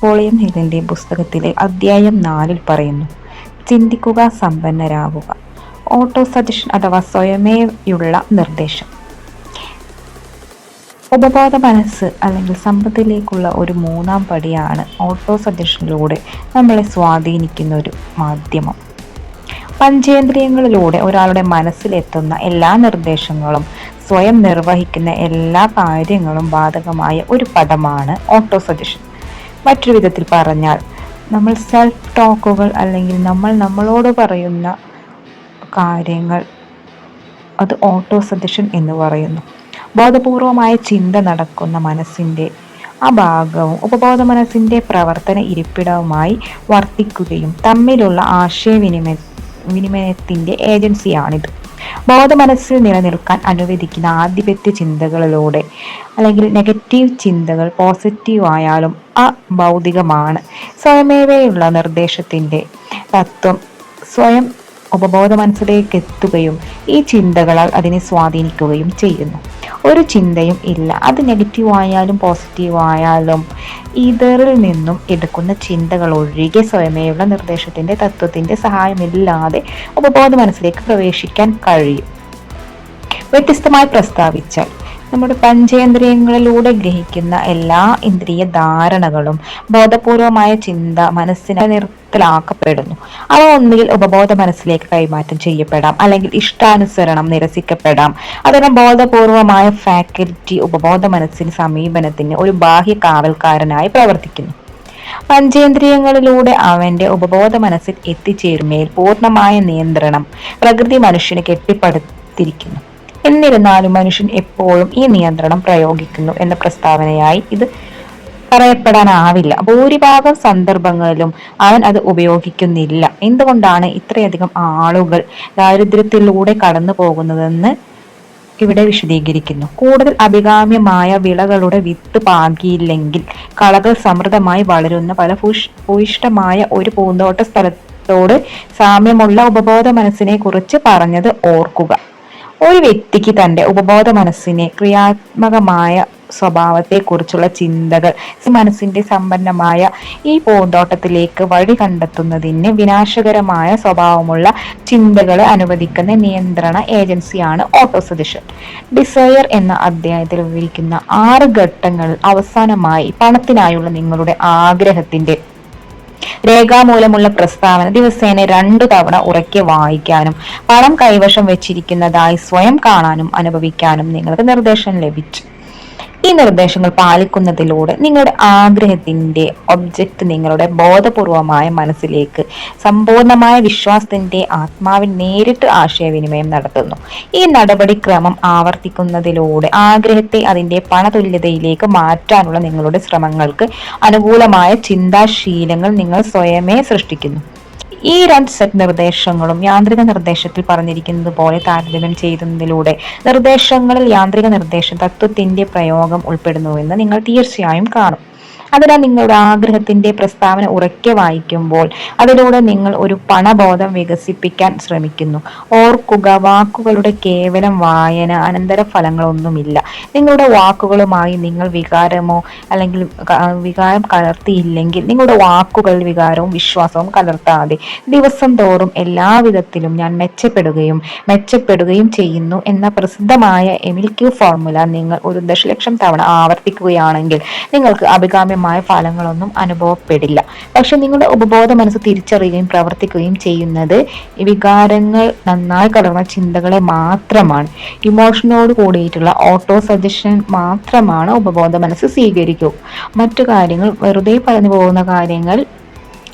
പോളിയം ഹിലിന്റെ പുസ്തകത്തിലെ അധ്യായം 4 പറയുന്നു, ചിന്തിക്കുക, സമ്പന്നരാകുക. ഓട്ടോ സജഷൻ അഥവാ സ്വയമേയുള്ള നിർദ്ദേശം. ഉപബോധ മനസ്സ് അല്ലെങ്കിൽ സമ്പത്തിലേക്കുള്ള ഒരു മൂന്നാം പടിയാണ് ഓട്ടോ സജഷനിലൂടെ നമ്മളെ സ്വാധീനിക്കുന്ന ഒരു മാധ്യമം. പഞ്ചേന്ദ്രിയങ്ങളിലൂടെ ഒരാളുടെ മനസ്സിലെത്തുന്ന എല്ലാ നിർദ്ദേശങ്ങളും സ്വയം നിർവഹിക്കുന്ന എല്ലാ കാര്യങ്ങളും ബാധകമായ ഒരു പദമാണ് ഓട്ടോ സജഷൻ. മറ്റൊരു വിധത്തിൽ പറഞ്ഞാൽ, നമ്മൾ സെൽഫ് ടോക്കുകൾ അല്ലെങ്കിൽ നമ്മൾ നമ്മളോട് പറയുന്ന കാര്യങ്ങൾ, അത് ഓട്ടോ സജഷൻ എന്ന് പറയുന്നു. ബോധപൂർവമായ ചിന്ത നടക്കുന്ന മനസ്സിൻ്റെ ആ ഭാഗവും ഉപബോധ മനസ്സിൻ്റെ പ്രവർത്തന ഇരിപ്പിടവുമായി വർത്തിക്കുകയും തമ്മിലുള്ള ആശയവിനിമയത്തിൻ്റെ ഏജൻസിയാണിത്. ബോധമനസ്സിൽ നിലനിൽക്കാൻ അനുവദിക്കുന്ന ആധിപത്യ ചിന്തകളിലൂടെ അല്ലെങ്കിൽ നെഗറ്റീവ് ചിന്തകൾ പോസിറ്റീവ് ആയാലും അഭൗതികമാണ്. സ്വയമേവയുള്ള നിർദ്ദേശത്തിൻ്റെ തത്വം സ്വയം ഉപബോധ മനസ്സിലേക്ക് എത്തുകയും ഈ ചിന്തകളാൽ അതിനെ സ്വാധീനിക്കുകയും ചെയ്യുന്നു. ഒരു ചിന്തയും ഇല്ല, അത് നെഗറ്റീവ് ആയാലും പോസിറ്റീവ് ആയാലും ഇതറിൽ നിന്നും എടുക്കുന്ന ചിന്തകൾ ഒഴികെ സ്വയമേയുള്ള നിർദ്ദേശത്തിൻ്റെ തത്വത്തിൻ്റെ സഹായമില്ലാതെ ഉപബോധ മനസ്സിലേക്ക് പ്രവേശിക്കാൻ കഴിയും. വ്യത്യസ്തമായി പ്രസ്താവിച്ചാൽ, നമ്മുടെ പഞ്ചേന്ദ്രിയങ്ങളിലൂടെ ഗ്രഹിക്കുന്ന എല്ലാ ഇന്ദ്രിയ ധാരണകളും ബോധപൂർവമായ ചിന്ത മനസ്സിനെ നിർത്തലാക്കപ്പെടുന്നു. അവ ഒന്നുകിൽ ഉപബോധ മനസ്സിലേക്ക് കൈമാറ്റം ചെയ്യപ്പെടാം, അല്ലെങ്കിൽ ഇഷ്ടാനുസരണം നിരസിക്കപ്പെടാം. അതിനാൽ ബോധപൂർവമായ ഫാക്കൽറ്റി ഉപബോധ മനസ്സിന് സമീപനത്തിന് ഒരു ബാഹ്യ കാവൽക്കാരനായി പ്രവർത്തിക്കുന്നു. പഞ്ചേന്ദ്രിയങ്ങളിലൂടെ അവന്റെ ഉപബോധ മനസ്സിൽ എത്തിച്ചേരുമേൽ പൂർണ്ണമായ നിയന്ത്രണം പ്രകൃതി മനുഷ്യന് കെട്ടിപ്പടുത്തിരിക്കുന്നു. എന്നിരുന്നാലും മനുഷ്യൻ എപ്പോഴും ഈ നിയന്ത്രണം പ്രയോഗിക്കുന്നു എന്ന പ്രസ്താവനയായി ഇത് പറയപ്പെടാനാവില്ല. ഭൂരിഭാഗം സന്ദർഭങ്ങളിലും അവൻ അത് ഉപയോഗിക്കുന്നില്ല. എന്തുകൊണ്ടാണ് ഇത്രയധികം ആളുകൾ ദാരിദ്ര്യത്തിലൂടെ കടന്നു പോകുന്നതെന്ന് ഇവിടെ വിശദീകരിക്കുന്നു. കൂടുതൽ അഭികാമ്യമായ വിളകളുടെ വിത്ത് പാകിയില്ലെങ്കിൽ കളകൾ സമൃദ്ധമായി വളരുന്ന പല ഭൂയിഷ്ടമായ ഒരു പൂന്തോട്ട സ്ഥലത്തോട് സാമ്യമുള്ള ഉപബോധ മനസ്സിനെ കുറിച്ച് പറഞ്ഞത് ഓർക്കുക. ഒരു വ്യക്തിക്ക് തന്റെ ഉപബോധ മനസ്സിനെ ക്രിയാത്മകമായ സ്വഭാവത്തെക്കുറിച്ചുള്ള ചിന്തകൾ മനസ്സിന്റെ സമ്പന്നമായ ഈ പൂന്തോട്ടത്തിലേക്ക് വഴി കണ്ടെത്തുന്നതിന് വിനാശകരമായ സ്വഭാവമുള്ള ചിന്തകളെ അനുവദിക്കുന്ന നിയന്ത്രണ ഏജൻസിയാണ് ഓട്ടോ സജഷൻ. ഡിസയർ എന്ന അധ്യായത്തിൽ വിവരിക്കുന്ന 6 ഘട്ടങ്ങളിൽ അവസാനമായി പണത്തിനായുള്ള നിങ്ങളുടെ ആഗ്രഹത്തിന്റെ രേഖാമൂലമുള്ള പ്രസ്താവന ദിവസേന 2 തവണ ഉറക്കെ വായിക്കാനും പണം കൈവശം വെച്ചിരിക്കുന്നതായി സ്വയം കാണാനും അനുഭവിക്കാനും നിങ്ങൾക്ക് നിർദ്ദേശം ലഭിച്ചു. ഈ നിർദ്ദേശങ്ങൾ പാലിക്കുന്നതിലൂടെ നിങ്ങളുടെ ആഗ്രഹത്തിന്റെ ഒബ്ജക്റ്റ് നിങ്ങളുടെ ബോധപൂർവമായ മനസ്സിലേക്ക് സമ്പൂർണമായ വിശ്വാസത്തിന്റെ ആത്മാവിൽ നേരിട്ട് ആശയവിനിമയം നടത്തുന്നു. ഈ നടപടിക്രമം ആവർത്തിക്കുന്നതിലൂടെ ആഗ്രഹത്തെ അതിന്റെ പണതുല്യതയിലേക്ക് മാറ്റാനുള്ള നിങ്ങളുടെ ശ്രമങ്ങൾക്ക് അനുകൂലമായ ചിന്താശീലങ്ങൾ നിങ്ങൾ സ്വയമേ സൃഷ്ടിക്കുന്നു. ഈ 2 സെറ്റ് നിർദ്ദേശങ്ങളും യാന്ത്രിക നിർദ്ദേശത്തിൽ പറഞ്ഞിരിക്കുന്നത് പോലെ താരതമ്യം ചെയ്യുന്നതിലൂടെ നിർദ്ദേശങ്ങളിൽ യാന്ത്രിക നിർദ്ദേശ തത്വത്തിന്റെ പ്രയോഗം ഉൾപ്പെടുന്നുവെന്ന് നിങ്ങൾ തീർച്ചയായും കാണും. അതിനാൽ നിങ്ങളുടെ ആഗ്രഹത്തിന്റെ പ്രസ്താവന ഉറക്കെ വായിക്കുമ്പോൾ അതിലൂടെ നിങ്ങൾ ഒരു പണബോധം വികസിപ്പിക്കാൻ ശ്രമിക്കുന്നു. ഓർക്കുക, വാക്കുകളുടെ കേവലം വായന അനന്തരഫലങ്ങളൊന്നുമില്ല. നിങ്ങളുടെ വാക്കുകളുമായി നിങ്ങൾ വികാരമോ അല്ലെങ്കിൽ വികാരം കലർത്തിയില്ലെങ്കിൽ നിങ്ങളുടെ വാക്കുകൾ വികാരവും വിശ്വാസവും കലർത്താതെ ദിവസം തോറും എല്ലാവിധത്തിലും ഞാൻ മെച്ചപ്പെടുകയും ചെയ്യുന്നു എന്ന പ്രസിദ്ധമായ എമിൽക്യൂ ഫോർമുല നിങ്ങൾ 1 ദശലക്ഷം തവണ ആവർത്തിക്കുകയാണെങ്കിൽ നിങ്ങൾക്ക് അഭികാമ്യ ഫലങ്ങളൊന്നും അനുഭവപ്പെടില്ല. പക്ഷെ നിങ്ങളുടെ ഉപബോധ മനസ്സ് തിരിച്ചറിയുകയും പ്രവർത്തിക്കുകയും ചെയ്യുന്നത് വികാരങ്ങൾ നന്നായി കലർന്ന ചിന്തകളെ മാത്രമാണ്. ഇമോഷനോട് കൂടിയിട്ടുള്ള ഓട്ടോ സജഷൻ മാത്രമാണ് ഉപബോധ മനസ്സ് സ്വീകരിക്കൂ. മറ്റു കാര്യങ്ങൾ, വെറുതെ പറഞ്ഞു പോകുന്ന കാര്യങ്ങൾ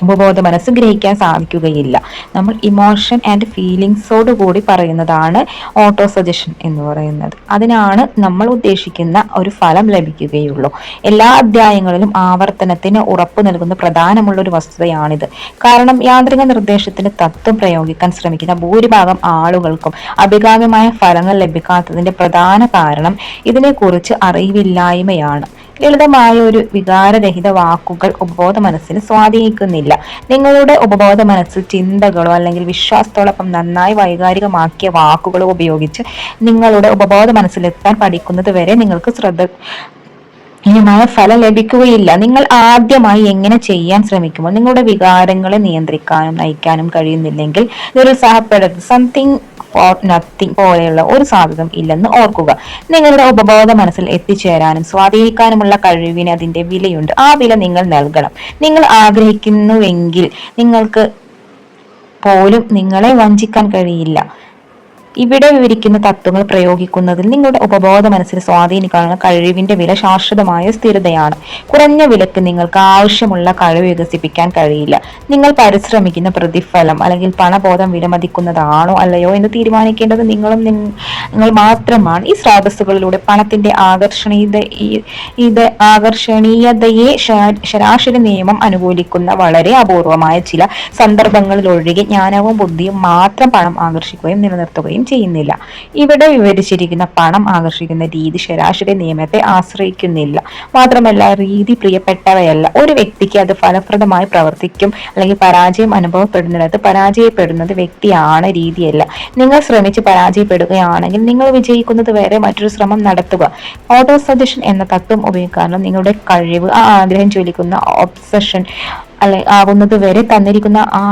ഉപബോധ മനസ്സ് ഗ്രഹിക്കാൻ സാധിക്കുകയില്ല. നമ്മൾ ഇമോഷൻ ആൻഡ് ഫീലിങ്സോട് കൂടി പറയുന്നതാണ് ഓട്ടോ സജഷൻ എന്ന് പറയുന്നത്. അതിനാണ് നമ്മൾ ഉദ്ദേശിക്കുന്ന ഒരു ഫലം ലഭിക്കുകയുള്ളൂ. എല്ലാ അധ്യായങ്ങളിലും ആവർത്തനത്തിന് ഉറപ്പ് നൽകുന്ന പ്രധാനമുള്ള ഒരു വസ്തുതയാണിത്. കാരണം യാന്ത്രിക നിർദ്ദേശത്തിന്റെ തത്വം പ്രയോഗിക്കാൻ ശ്രമിക്കുന്ന ഭൂരിഭാഗം ആളുകൾക്കും അഭികാമ്യമായ ഫലങ്ങൾ ലഭിക്കാത്തതിന്റെ പ്രധാന കാരണം ഇതിനെക്കുറിച്ച് അറിവില്ലായ്മയാണ്. ലളിതമായ ഒരു വികാരരഹിത വാക്കുകൾ ഉപബോധ മനസ്സിനെ സ്വാധീനിക്കുന്നില്ല. നിങ്ങളുടെ ഉപബോധ മനസ്സിൽ ചിന്തകളോ അല്ലെങ്കിൽ വിശ്വാസത്തോടൊപ്പം നന്നായി വൈകാരികമാക്കിയ വാക്കുകളോ ഉപയോഗിച്ച് നിങ്ങളുടെ ഉപബോധ മനസ്സിലെത്താൻ പഠിക്കുന്നത് വരെ നിങ്ങൾക്ക് ഇനിമായ ഫലം ലഭിക്കുകയില്ല. നിങ്ങൾ ആദ്യമായി എങ്ങനെ ചെയ്യാൻ ശ്രമിക്കുമ്പോൾ നിങ്ങളുടെ വികാരങ്ങളെ നിയന്ത്രിക്കാനും നയിക്കാനും കഴിയുന്നില്ലെങ്കിൽ നിരുത്സാഹപ്പെടരുത്. സംതിങ് ഫോർ നത്തിങ് പോലെയുള്ള ഒരു സാധ്യത ഇല്ലെന്ന് ഓർക്കുക. നിങ്ങളുടെ ഉപബോധ മനസ്സിൽ എത്തിച്ചേരാനും സ്വാധീനിക്കാനുമുള്ള കഴിവിന് അതിന്റെ വിലയുണ്ട്. ആ വില നിങ്ങൾ നൽകണം. നിങ്ങൾ ആഗ്രഹിക്കുന്നുവെങ്കിൽ നിങ്ങൾക്ക് പോലും നിങ്ങളെ വഞ്ചിക്കാൻ കഴിയില്ല. ഇവിടെ വിവരിക്കുന്ന തത്വങ്ങൾ പ്രയോഗിക്കുന്നതിൽ നിങ്ങളുടെ ഉപബോധ മനസ്സിൽ സ്വാധീനിക്കാനുള്ള കഴിവിന്റെ വില ശാശ്വതമായ സ്ഥിരതയാണ്. കുറഞ്ഞ വിലക്ക് നിങ്ങൾക്ക് ആവശ്യമുള്ള കഴിവ് വികസിപ്പിക്കാൻ കഴിയില്ല. നിങ്ങൾ പരിശ്രമിക്കുന്ന പ്രതിഫലം അല്ലെങ്കിൽ പണബോധം വിലമതിക്കുന്നതാണോ അല്ലയോ എന്ന് തീരുമാനിക്കേണ്ടത് നിങ്ങൾ മാത്രമാണ്. ഈ സ്രോതസ്സുകളിലൂടെ പണത്തിന്റെ ആകർഷണീയതയെ ശരാശരി നിയമം അനുകൂലിക്കുന്ന വളരെ അപൂർവമായ ചില സന്ദർഭങ്ങളിൽ ഒഴികെ ജ്ഞാനവും ബുദ്ധിയും മാത്രം പണം ആകർഷിക്കുകയും നിലനിർത്തുകയും ചെയ്യുന്നില്ല. ഇവിടെ വിവരിച്ചിരിക്കുന്ന പണം ആകർഷിക്കുന്ന രീതി ശരാശരി നിയമത്തെ ആശ്രയിക്കുന്നില്ല. മാത്രമല്ല രീതി പ്രിയപ്പെട്ടവയല്ല. ഒരു വ്യക്തിക്ക് അത് ഫലപ്രദമായി പ്രവർത്തിക്കും അല്ലെങ്കിൽ പരാജയം അനുഭവപ്പെടുന്നിടത്ത് പരാജയപ്പെടുന്നത് വ്യക്തിയാണ്, രീതിയല്ല. നിങ്ങൾ ശ്രമിച്ച് പരാജയപ്പെടുകയാണെങ്കിൽ നിങ്ങൾ വിജയിക്കുന്നത് വരെ മറ്റൊരു ശ്രമം നടത്തുക. ഓട്ടോ സജഷൻ എന്ന തത്വം ഉപയോഗിക്കാനുള്ള നിങ്ങളുടെ കഴിവ് ആ ആഗ്രഹം ജ്വലിക്കുന്ന ഒബ്സഷൻ ആകുന്നത് വരെ തന്നിരിക്കുന്ന ആ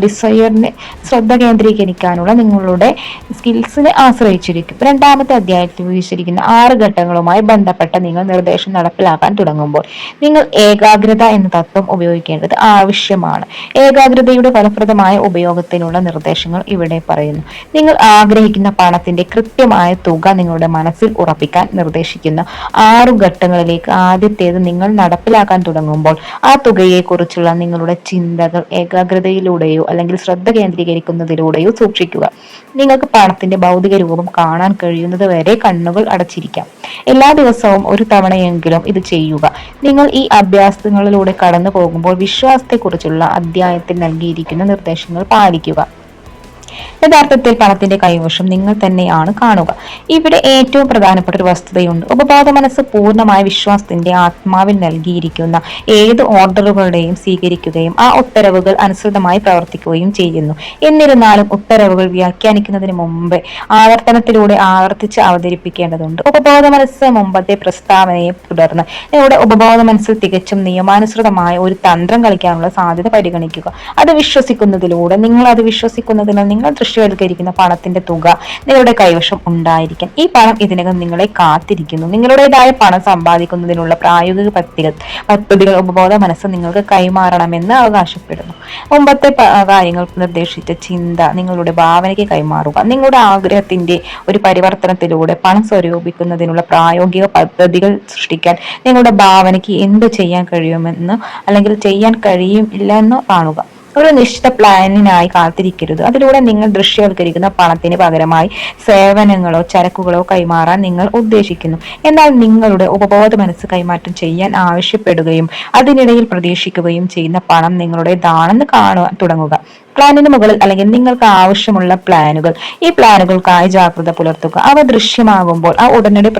ഡിസയറിനെ ശ്രദ്ധ കേന്ദ്രീകരിക്കാനുള്ള നിങ്ങളുടെ സ്കിൽസിനെ ആശ്രയിച്ചിരിക്കും. രണ്ടാമത്തെ അധ്യായത്തിൽ വിവരിച്ചിരിക്കുന്ന 6 ഘട്ടങ്ങളുമായി ബന്ധപ്പെട്ട നിങ്ങൾ നിർദ്ദേശം നടപ്പിലാക്കാൻ തുടങ്ങുമ്പോൾ നിങ്ങൾ ഏകാഗ്രത എന്ന തത്വം ഉപയോഗിക്കേണ്ടത് ആവശ്യമാണ്. ഏകാഗ്രതയുടെ ഫലപ്രദമായ ഉപയോഗത്തിനുള്ള നിർദ്ദേശങ്ങൾ ഇവിടെ പറയുന്നു. നിങ്ങൾ ആഗ്രഹിക്കുന്ന പണത്തിന്റെ കൃത്യമായ തുക നിങ്ങളുടെ മനസ്സിൽ ഉറപ്പിക്കാൻ നിർദ്ദേശിക്കുന്ന 6 ഘട്ടങ്ങളിലേക്ക് ആദ്യത്തേത് നിങ്ങൾ നടപ്പിലാക്കാൻ തുടങ്ങുമ്പോൾ ആ തുകയെ കുറിച്ചുള്ള നിങ്ങളുടെ ചിന്തകൾ ഏകാഗ്രതയിലൂടെയോ അല്ലെങ്കിൽ ശ്രദ്ധ കേന്ദ്രീകരിക്കുന്നതിലൂടെയോ സൂക്ഷിക്കുക. നിങ്ങൾക്ക് പണത്തിന്റെ ഭൗതിക രൂപം കാണാൻ കഴിയുന്നത് വരെ കണ്ണുകൾ അടച്ചിരിക്കാം. എല്ലാ ദിവസവും ഒരു തവണയെങ്കിലും ഇത് ചെയ്യുക. നിങ്ങൾ ഈ അഭ്യാസങ്ങളിലൂടെ കടന്നു പോകുമ്പോൾ വിശ്വാസത്തെക്കുറിച്ചുള്ള അധ്യായത്തിൽ നൽകിയിരിക്കുന്ന നിർദ്ദേശങ്ങൾ പാലിക്കുക. യഥാർത്ഥത്തിൽ പണത്തിന്റെ കൈവശം നിങ്ങൾ തന്നെയാണ് കാണുക. ഇവിടെ ഏറ്റവും പ്രധാനപ്പെട്ട ഒരു വസ്തുതയുണ്ട്. ഉപബോധ മനസ്സ് പൂർണ്ണമായ വിശ്വാസത്തിന്റെ ആത്മാവിൽ നൽകിയിരിക്കുന്ന ഏത് ഓർഡറുകളുടെയും സ്വീകരിക്കുകയും ആ ഉത്തരവുകൾ അനുസൃതമായി പ്രവർത്തിക്കുകയും ചെയ്യുന്നു. എന്നിരുന്നാലും ഉത്തരവുകൾ വ്യാഖ്യാനിക്കുന്നതിന് മുമ്പേ ആവർത്തനത്തിലൂടെ ആവർത്തിച്ച് അവതരിപ്പിക്കേണ്ടതുണ്ട്. ഉപബോധ മനസ്സ് മുമ്പത്തെ പ്രസ്താവനയെ തുടർന്ന് നിങ്ങളുടെ ഉപബോധ മനസ്സിൽ തികച്ചും നിയമാനുസൃതമായ ഒരു തന്ത്രം കളിക്കാനുള്ള സാധ്യത പരിഗണിക്കുക. അത് വിശ്വസിക്കുന്നതിലൂടെ അത് വിശ്വസിക്കുന്നതിനാൽ നിങ്ങൾ ദൃശ്യവൽക്കരിക്കുന്ന പണത്തിന്റെ തുക നിങ്ങളുടെ കൈവശം ഉണ്ടായിരിക്കും. ഈ പണം ഇതിനകം നിങ്ങളെ കാത്തിരിക്കുന്നു. നിങ്ങളുടേതായ പണം സമ്പാദിക്കുന്നതിനുള്ള പ്രായോഗിക പദ്ധതികൾ ഉപബോധ മനസ്സ് നിങ്ങൾക്ക് കൈമാറണമെന്ന് അവകാശപ്പെടുന്നു. മുമ്പത്തെ കാര്യങ്ങൾ നിർദ്ദേശിച്ച ചിന്ത നിങ്ങളുടെ ഭാവനയ്ക്ക് കൈമാറുക. നിങ്ങളുടെ ആഗ്രഹത്തിന്റെ ഒരു പരിവർത്തനത്തിലൂടെ പണം സ്വരൂപിക്കുന്നതിനുള്ള പ്രായോഗിക പദ്ധതികൾ സൃഷ്ടിക്കാൻ നിങ്ങളുടെ ഭാവനയ്ക്ക് എന്ത് ചെയ്യാൻ കഴിയുമെന്ന് അല്ലെങ്കിൽ ചെയ്യാൻ കഴിയില്ലെന്ന് കാണുക. ഒരു നിശ്ചിത പ്ലാനിനായി കാത്തിരിക്കരുത്. അതിലൂടെ നിങ്ങൾ ദൃശ്യവൽക്കരിക്കുന്ന പണത്തിന് പകരമായി സേവനങ്ങളോ ചരക്കുകളോ കൈമാറാൻ നിങ്ങൾ ഉദ്ദേശിക്കുന്നു. എന്നാൽ നിങ്ങളുടെ ഉപബോധ മനസ്സ് കൈമാറ്റം ചെയ്യാൻ ആവശ്യപ്പെടുകയും അതിനിടയിൽ പ്രതീക്ഷിക്കുകയും ചെയ്യുന്ന പണം നിങ്ങളുടേതാണെന്ന് കാണുവാൻ തുടങ്ങുക. പ്ലാനിന് മുകളിൽ അല്ലെങ്കിൽ നിങ്ങൾക്ക് ആവശ്യമുള്ള പ്ലാനുകൾ. ഈ പ്ലാനുകൾക്കായി ജാഗ്രത പുലർത്തുക. അവ ദൃശ്യമാകുമ്പോൾ ആ ഉടനടി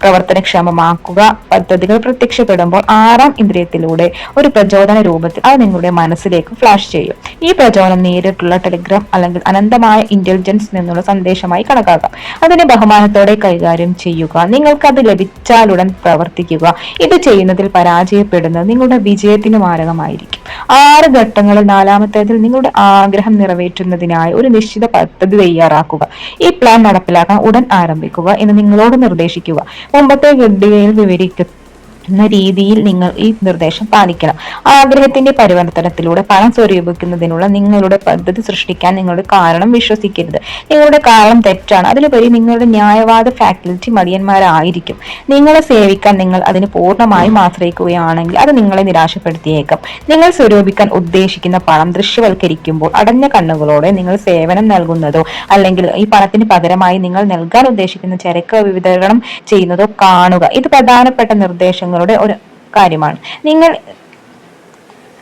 പ്രവർത്തനക്ഷമമാക്കുക. പദ്ധതികൾ പ്രത്യക്ഷപ്പെടുമ്പോൾ 6ാം ഇന്ദ്രിയത്തിലൂടെ ഒരു പ്രചോദന രൂപത്തിൽ അത് നിങ്ങളുടെ മനസ്സിലേക്ക് ഫ്ലാഷ് ചെയ്യും. ഈ പ്രചോദനം നേരിട്ടുള്ള ടെലിഗ്രാം അല്ലെങ്കിൽ അനന്തമായ ഇന്റലിജൻസ് നിന്നുള്ള സന്ദേശമായി കണക്കാക്കാം. അതിനെ ബഹുമാനത്തോടെ കൈകാര്യം ചെയ്യുക. നിങ്ങൾക്ക് അത് ലഭിച്ചാലുടൻ പ്രവർത്തിക്കുക. ഇത് ചെയ്യുന്നതിൽ പരാജയപ്പെടുന്നത് നിങ്ങളുടെ വിജയത്തിന് മാരകമായിരിക്കും. 6 ഘട്ടങ്ങളിൽ 4ാമത്തേതിൽ നിങ്ങളുടെ ആഗ്രഹം നിറവേറ്റുന്നതിനായി ഒരു നിശ്ചിത പദ്ധതി തയ്യാറാക്കുക. ഈ പ്ലാൻ നടപ്പിലാക്കാൻ ഉടൻ ആരംഭിക്കുക എന്ന് നിങ്ങളോട് നിർദ്ദേശിക്കുക. മുമ്പത്തെ ഘടികയിൽ വിവരിക്കുന്ന രീതിയിൽ നിങ്ങൾ ഈ നിർദ്ദേശം പാലിക്കണം. ആഗ്രഹത്തിന്റെ പരിവർത്തനത്തിലൂടെ പണം സ്വരൂപിക്കുന്നതിനുള്ള നിങ്ങളുടെ പദ്ധതി സൃഷ്ടിക്കാൻ നിങ്ങളുടെ കാരണം വിശ്വസിക്കരുത്. നിങ്ങളുടെ കാരണം തെറ്റാണ്. അതിലുപരി നിങ്ങളുടെ ന്യായവാദ ഫാക്കൽറ്റി മടിയന്മാരായിരിക്കും. നിങ്ങളെ സേവിക്കാൻ നിങ്ങൾ അതിന് പൂർണ്ണമായും ആശ്രയിക്കുകയാണെങ്കിൽ അത് നിങ്ങളെ നിരാശപ്പെടുത്തിയേക്കാം. നിങ്ങൾ സ്വരൂപിക്കാൻ ഉദ്ദേശിക്കുന്ന പണം ദൃശ്യവൽക്കരിക്കുമ്പോൾ അടഞ്ഞ കണ്ണുകളോടെ നിങ്ങൾ സേവനം നൽകുന്നതോ അല്ലെങ്കിൽ ഈ പണത്തിന് പകരമായി നിങ്ങൾ നൽകാൻ ഉദ്ദേശിക്കുന്ന ചരക്ക് വിതരണം ചെയ്യുന്നതോ കാണുക. ഇത് പ്രധാനപ്പെട്ട നിർദ്ദേശങ്ങൾ ഒരു കാര്യമാണ്. നിങ്ങൾ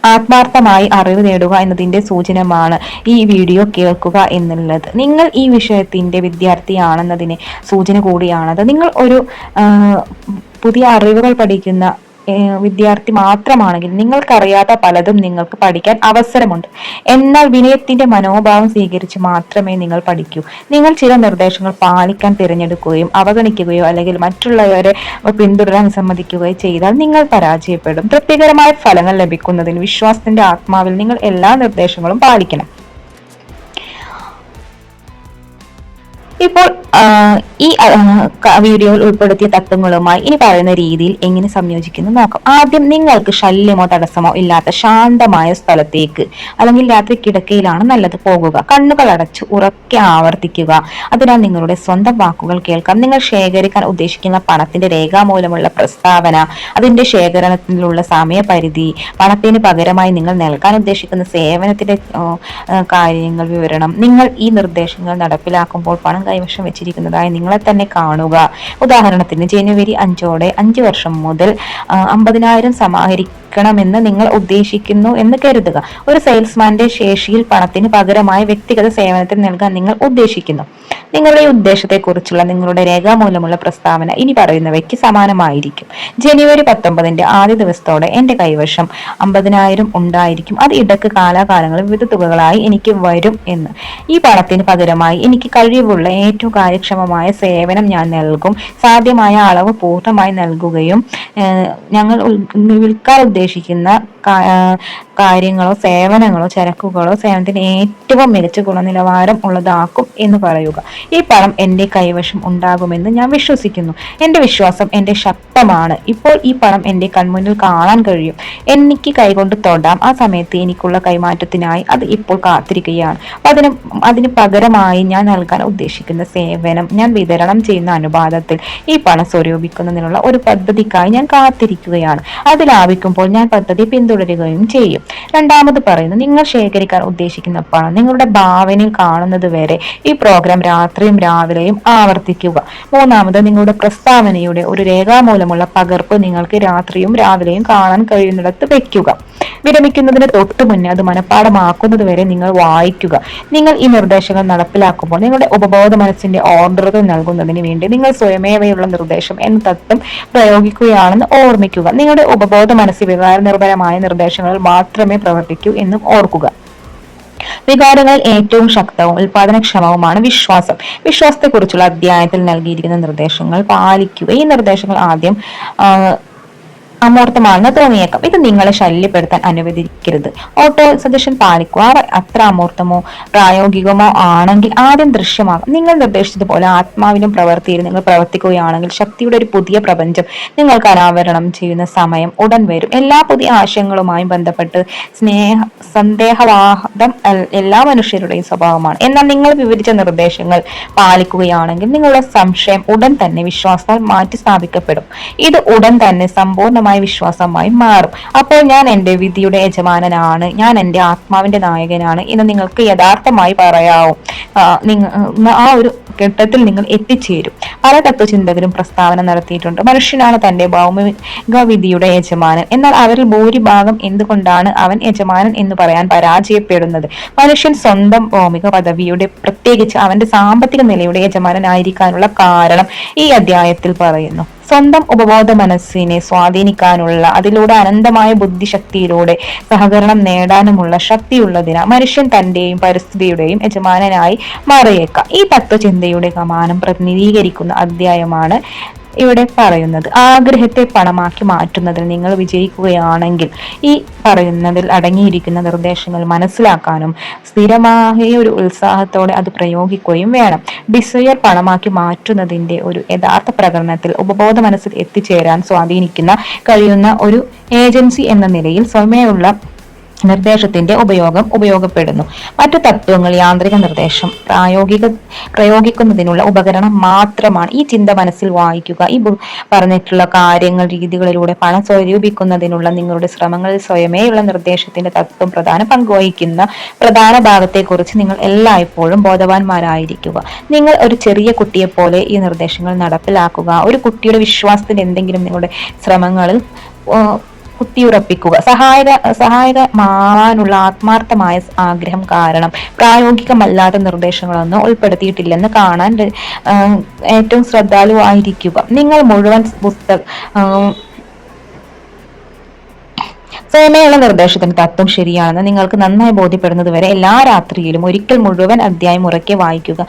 ആത്മാർത്ഥമായി അറിവ് നേടുക എന്നതിന്റെ സൂചനമാണ് ഈ വീഡിയോ കേൾക്കുക എന്നുള്ളത്. നിങ്ങൾ ഈ വിഷയത്തിന്റെ വിദ്യാർത്ഥിയാണെന്നതിന് സൂചന കൂടിയാണത്. നിങ്ങൾ ഒരു പുതിയ അറിവുകൾ പഠിക്കുന്ന വിദ്യാർത്ഥി മാത്രമാണെങ്കിൽ നിങ്ങൾക്കറിയാത്ത പലതും നിങ്ങൾക്ക് പഠിക്കാൻ അവസരമുണ്ട്. എന്നാൽ വിനയത്തിന്റെ മനോഭാവം സ്വീകരിച്ച് മാത്രമേ നിങ്ങൾ പഠിക്കൂ. നിങ്ങൾ ചില നിർദ്ദേശങ്ങൾ പാലിക്കാൻ തിരഞ്ഞെടുക്കുകയും അവഗണിക്കുകയോ അല്ലെങ്കിൽ മറ്റുള്ളവരെ പിന്തുടരാൻ സമ്മതിക്കുകയോ ചെയ്താൽ നിങ്ങൾ പരാജയപ്പെടും. തൃപ്തികരമായ ഫലങ്ങൾ ലഭിക്കുന്നതിന് വിശ്വാസത്തിന്റെ ആത്മാവിൽ നിങ്ങൾ എല്ലാ നിർദ്ദേശങ്ങളും പാലിക്കണം. ഇപ്പോൾ ഈ വീഡിയോയിൽ ഉൾപ്പെടുത്തിയ തത്വങ്ങളുമായി ഇനി പറയുന്ന രീതിയിൽ എങ്ങനെ സംയോജിക്കുന്നു നോക്കാം. ആദ്യം നിങ്ങൾക്ക് ശല്യമോ തടസ്സമോ ഇല്ലാത്ത ശാന്തമായ സ്ഥലത്തേക്ക് അല്ലെങ്കിൽ രാത്രി കിടക്കയിലാണ് നല്ലത് പോകുക. കണ്ണുകൾ അടച്ച് ഉറക്കെ ആവർത്തിക്കുക. അതിനാൽ നിങ്ങളുടെ സ്വന്തം വാക്കുകൾ കേൾക്കാം. നിങ്ങൾ ശേഖരിക്കാൻ ഉദ്ദേശിക്കുന്ന പണത്തിന്റെ രേഖാമൂലമുള്ള പ്രസ്താവന, അതിന്റെ ശേഖരണത്തിലുള്ള സമയപരിധി, പണത്തിന് പകരമായി നിങ്ങൾ നൽകാൻ ഉദ്ദേശിക്കുന്ന സേവനത്തിന്റെ കാര്യങ്ങൾ വിവരണം. നിങ്ങൾ ഈ നിർദ്ദേശങ്ങൾ നടപ്പിലാക്കുമ്പോൾ പണം കൈവശം വെച്ചിരിക്കുന്നതായി നിങ്ങളെ തന്നെ കാണുക. ഉദാഹരണത്തിന് ജനുവരി 5 5 വർഷം മുതൽ 50,000 സമാഹരിക്കണമെന്ന് നിങ്ങൾ ഉദ്ദേശിക്കുന്നു എന്ന് കരുതുക. ഒരു സെയിൽസ്മാന്റെ ശേഷിയിൽ പണത്തിന് പകരമായി വ്യക്തിഗത സേവനത്തിൽ നൽകാൻ നിങ്ങൾ ഉദ്ദേശിക്കുന്നു. നിങ്ങളുടെ ഈ ഉദ്ദേശത്തെക്കുറിച്ചുള്ള നിങ്ങളുടെ രേഖാമൂലമുള്ള പ്രസ്താവന ഇനി പറയുന്നവയ്ക്ക് സമാനമായിരിക്കും. ജനുവരി 19 ആദ്യ ദിവസത്തോടെ എന്റെ കൈവശം 50,000 ഉണ്ടായിരിക്കും. അത് ഇടക്ക് കാലാകാലങ്ങളിൽ വിവിധ തുകകളായി എനിക്ക് വരും എന്ന്. ഈ പണത്തിന് പകരമായി എനിക്ക് കഴിവുള്ള ഏറ്റവും കാര്യക്ഷമമായ സേവനം ഞാൻ നൽകും. സാധ്യമായ അളവ് പൂർണ്ണമായി നൽകുകയും ഞങ്ങൾ വിൽക്കാൻ ഉദ്ദേശിക്കുന്ന കാര്യങ്ങളോ സേവനങ്ങളോ ചരക്കുകളോ സേവനത്തിന് ഏറ്റവും മികച്ച ഗുണനിലവാരം ഉള്ളതാക്കും എന്ന് പറയുക. ഈ പണം എന്റെ കൈവശം ഉണ്ടാകുമെന്ന് ഞാൻ വിശ്വസിക്കുന്നു. എന്റെ വിശ്വാസം എന്റെ ശക്തമാണ്. ഇപ്പോൾ ഈ പണം എന്റെ കൺമുന്നിൽ കാണാൻ കഴിയും. എനിക്ക് കൈകൊണ്ട് തൊടാം. ആ സമയത്ത് എനിക്കുള്ള കൈമാറ്റത്തിനായി അത് ഇപ്പോൾ കാത്തിരിക്കുകയാണ്. അതിന് പകരമായി ഞാൻ നൽകാൻ ഉദ്ദേശിക്കുന്ന സേവനം, ഞാൻ വിതരണം ചെയ്യുന്ന അനുപാതത്തിൽ ഈ പണം സ്വരൂപിക്കുന്നതിനുള്ള ഒരു പദ്ധതിക്കായി ഞാൻ കാത്തിരിക്കുകയാണ്. അത് ലാഭിക്കുമ്പോൾ ഞാൻ പദ്ധതി പിന്തുടരുകയും ചെയ്യും. രണ്ടാമത് പറയുന്നു, നിങ്ങൾ ശേഖരിക്കാൻ ഉദ്ദേശിക്കുന്ന പണം നിങ്ങളുടെ ഭാവനയിൽ കാണുന്നത് വരെ ഈ പ്രോഗ്രാം രാത്രിയും രാവിലെയും ആവർത്തിക്കുക. മൂന്നാമത്, നിങ്ങളുടെ പ്രസ്താവനയുടെ ഒരു രേഖാമൂലമുള്ള പകർപ്പ് നിങ്ങൾക്ക് രാത്രിയും രാവിലെയും കാണാൻ കഴിയുന്നിടത്ത് വെക്കുക. വിരമിക്കുന്നതിന് തൊട്ടു മുന്നേ അത് മനഃപ്പാഠമാക്കുന്നത് വരെ നിങ്ങൾ വായിക്കുക. നിങ്ങൾ ഈ നിർദ്ദേശങ്ങൾ നടപ്പിലാക്കുമ്പോൾ നിങ്ങളുടെ ഉപബോധ മനസ്സിന്റെ ഓർഡറുകൾ നൽകുന്നതിന് വേണ്ടി നിങ്ങൾ സ്വയമേവയുള്ള നിർദ്ദേശം എന്ന തത്വം പ്രയോഗിക്കുകയാണെന്ന് ഓർമ്മിക്കുക. നിങ്ങളുടെ ഉപബോധ മനസ്സ് വികാര നിർഭരമായ നിർദ്ദേശങ്ങളിൽ മാത്രമേ പ്രവർത്തിക്കൂ എന്നും ഓർക്കുക. വികാരങ്ങളിൽ ഏറ്റവും ശക്തവും ഉൽപാദനക്ഷമവുമാണ് വിശ്വാസം. വിശ്വാസത്തെക്കുറിച്ചുള്ള അധ്യായത്തിൽ നൽകിയിരിക്കുന്ന നിർദ്ദേശങ്ങൾ പാലിക്കുക. ഈ നിർദ്ദേശങ്ങൾ ആദ്യം അമൂർത്തമാണെന്ന് തോന്നിയേക്കാം. ഇത് നിങ്ങളെ ശല്യപ്പെടുത്താൻ അനുവദിക്കരുത്. ഓട്ടോ സജഷൻ പാലിക്കുക. അവ അത്ര അമൂർത്തമോ പ്രായോഗികമോ ആണെങ്കിൽ ആദ്യം ദൃശ്യമാകും. നിങ്ങൾ നിർദ്ദേശിച്ചതുപോലെ ആത്മാവിലും പ്രവൃത്തിയിലും നിങ്ങൾ പ്രവർത്തിക്കുകയാണെങ്കിൽ ശക്തിയുടെ ഒരു പുതിയ പ്രപഞ്ചം നിങ്ങൾക്ക് അനാവരണം ചെയ്യുന്ന സമയം ഉടൻ വരും. എല്ലാ പുതിയ ആശയങ്ങളുമായും ബന്ധപ്പെട്ട് സന്ദേഹവാദം എല്ലാ മനുഷ്യരുടെയും സ്വഭാവമാണ്. എന്നാൽ നിങ്ങൾ വിവരിച്ച നിർദ്ദേശങ്ങൾ പാലിക്കുകയാണെങ്കിൽ നിങ്ങളുടെ സംശയം ഉടൻ തന്നെ വിശ്വാസത്താൽ മാറ്റി സ്ഥാപിക്കപ്പെടും. ഇത് ഉടൻ തന്നെ സമ്പൂർണ്ണ വിശ്വാസമായി മാറും. അപ്പോൾ ഞാൻ എന്റെ വിധിയുടെ യജമാനനാണ്, ഞാൻ എന്റെ ആത്മാവിന്റെ നായകനാണ് എന്ന് നിങ്ങൾക്ക് യഥാർത്ഥമായി പറയാവും. ആ ഒരു ഘട്ടത്തിൽ നിങ്ങൾ എത്തിച്ചേരും. പല തത്വചിന്തകരും പ്രസ്താവന നടത്തിയിട്ടുണ്ട്, മനുഷ്യനാണ് തന്റെ ഭൗമിക വിധിയുടെ യജമാനൻ. എന്നാൽ അവരിൽ ഭൂരിഭാഗം എന്തുകൊണ്ടാണ് അവൻ യജമാനൻ എന്ന് പറയാൻ പരാജയപ്പെടുന്നത്? മനുഷ്യൻ സ്വന്തം ഭൗമിക പദവിയുടെ, പ്രത്യേകിച്ച് അവന്റെ സാമ്പത്തിക നിലയുടെ യജമാനനായിരിക്കാനുള്ള കാരണം ഈ അധ്യായത്തിൽ പറയുന്നു. സ്വന്തം ഉപബോധ മനസ്സിനെ സ്വാധീനിക്കാനുള്ള, അതിലൂടെ അനന്തമായ ബുദ്ധിശക്തിയിലൂടെ സഹകരണം നേടാനുമുള്ള ശക്തിയുള്ളതിനാൽ മനുഷ്യൻ തന്റെയും പരിസ്ഥിതിയുടെയും യജമാനനായി മാറിയേക്കാം. ഈ തത്വചിന്തയുടെ കമാനം പ്രതിനിധീകരിക്കുന്ന അധ്യായമാണ് ഇവിടെ പറയുന്നത്. ആഗ്രഹത്തെ പണമാക്കി മാറ്റുന്നതിൽ നിങ്ങൾ വിജയിക്കുകയാണെങ്കിൽ ഈ പറയുന്നതിൽ അടങ്ങിയിരിക്കുന്ന നിർദ്ദേശങ്ങൾ മനസ്സിലാക്കാനും സ്ഥിരമായ ഒരു ഉത്സാഹത്തോടെ അത് പ്രയോഗിക്കുകയും വേണം. ഡിസയർ പണമാക്കി മാറ്റുന്നതിന്റെ ഒരു യഥാർത്ഥ പ്രകടനത്തിൽ ഉപബോധ മനസ്സിൽ എത്തിച്ചേരാൻ സ്വാധീനിക്കുന്ന കഴിയുന്ന ഒരു ഏജൻസി എന്ന നിലയിൽ സ്വയമേയുള്ള നിർദ്ദേശത്തിന്റെ ഉപയോഗപ്പെടുന്നു. മറ്റു തത്വങ്ങൾ യാന്ത്രിക നിർദ്ദേശം പ്രയോഗിക്കുന്നതിനുള്ള ഉപകരണം മാത്രമാണ്. ഈ ചിന്ത മനസ്സിൽ വായിക്കുക. ഈ പറഞ്ഞിട്ടുള്ള കാര്യങ്ങൾ രീതികളിലൂടെ പണം സ്വരൂപിക്കുന്നതിനുള്ള നിങ്ങളുടെ ശ്രമങ്ങളിൽ സ്വയമേയുള്ള നിർദ്ദേശത്തിന്റെ തത്വം പ്രധാന പങ്കുവഹിക്കുന്ന പ്രധാന ഭാഗത്തെക്കുറിച്ച് നിങ്ങൾ എല്ലായ്പ്പോഴും ബോധവാന്മാരായിരിക്കുക. നിങ്ങൾ ഒരു ചെറിയ കുട്ടിയെപ്പോലെ ഈ നിർദ്ദേശങ്ങൾ നടപ്പിലാക്കുക. ഒരു കുട്ടിയുടെ വിശ്വാസത്തിന് എന്തെങ്കിലും നിങ്ങളുടെ ശ്രമങ്ങളിൽ കുത്തിയുറപ്പിക്കുക. സഹായകമാവാനുള്ള ആത്മാർത്ഥമായ ആഗ്രഹം കാരണം പ്രായോഗികമല്ലാത്ത നിർദ്ദേശങ്ങളൊന്നും ഉൾപ്പെടുത്തിയിട്ടില്ലെന്ന് കാണാൻ ഏറ്റവും ശ്രദ്ധാലുവായിരിക്കുക. നിങ്ങൾ മുഴുവൻ സ്വയമേയുള്ള നിർദ്ദേശത്തിന്റെ തത്വം ശരിയാണെന്ന് നിങ്ങൾക്ക് നന്നായി ബോധ്യപ്പെടുന്നത് വരെ എല്ലാ രാത്രിയിലും ഒരിക്കൽ മുഴുവൻ അധ്യായം ഉറക്കെ വായിക്കുക.